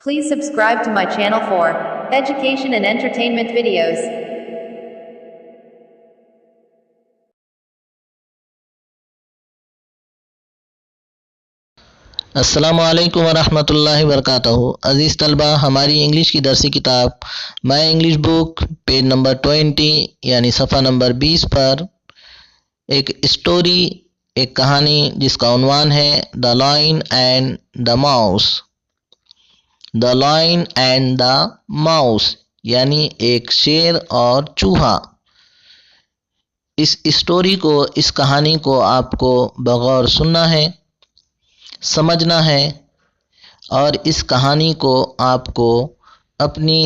Please subscribe to my channel for education and entertainment videos. السلام علیکم ورحمۃ اللہ وبرکاتہ۔ عزیز طلبہ، ہماری انگلش کی درسی کتاب my English book page number 20 یعنی صفحہ نمبر 20 پر ایک اسٹوری، ایک کہانی جس کا عنوان ہے the line and the mouse. The line and the mouse یعنی ایک شیر اور چوہا۔ اس اسٹوری کو، اس کہانی کو آپ کو بغور سننا ہے، سمجھنا ہے، اور اس کہانی کو آپ کو اپنی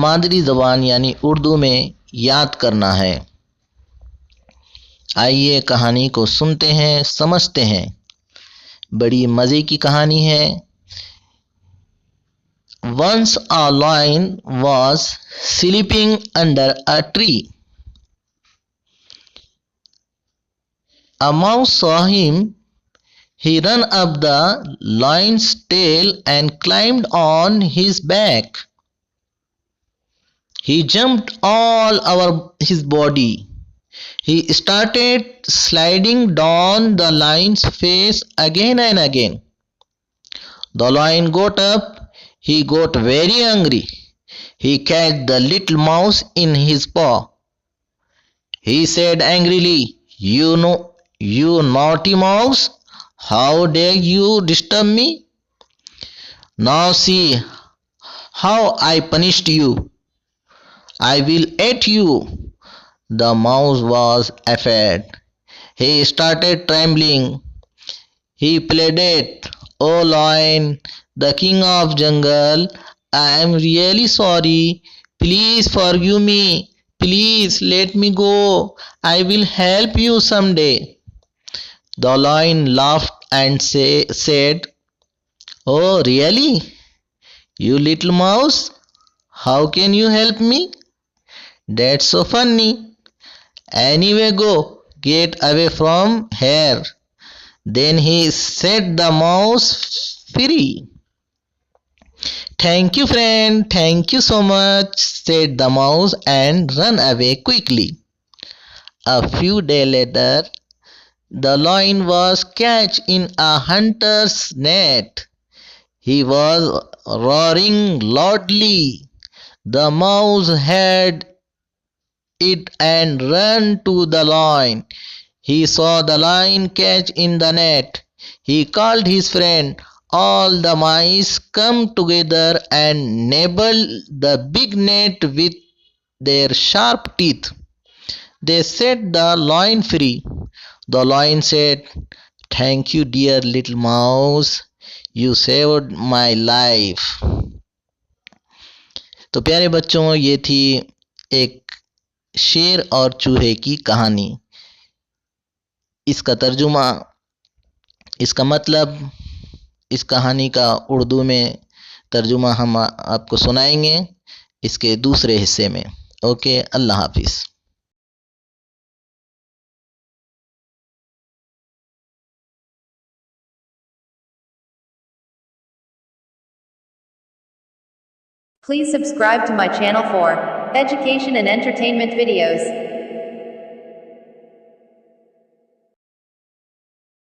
مادری زبان یعنی اردو میں یاد کرنا ہے۔ آئیے کہانی کو سنتے ہیں، سمجھتے ہیں۔ بڑی مزے کی کہانی ہے۔ Once a lion was sleeping under a tree. A mouse saw him. He ran up the lion's tail and climbed on his back. He jumped all over his body. He started sliding down the lion's face again and again. The lion got up. He got very angry. He caught the little mouse in his paw. He said angrily, You naughty mouse, how dare you disturb me? Now see how I punished you. I will eat you. The mouse was afraid. He started trembling. He pleaded, Oh lion, the king of jungle, I am really sorry. Please forgive me. Please let me go. I will help you someday. The lion laughed and said, Oh really? You little mouse? How can you help me? That's so funny. Anyway, go. Get away from here. Then he set the mouse free. Thank you, friend. Thank you so much, said the mouse and ran away quickly. A few days later, the lion was caught in a hunter's net. He was roaring loudly. The mouse heard it and ran to the lion. He saw the lion caught in the net. He called his friend. All the mice come together and nibbled the big net with their sharp teeth. They set the lion free. The lion said, Thank you, dear little mouse. You saved my life. تو پیارے بچوں، یہ تھی ایک شیر اور چوہے کی کہانی۔ اس کا ترجمہ، اس کا مطلب، اس کہانی کا اردو میں ترجمہ ہم آپ کو سنائیں گے اس کے دوسرے حصے میں۔ اوکے، اللہ حافظ۔ Please subscribe to my channel for education and entertainment videos.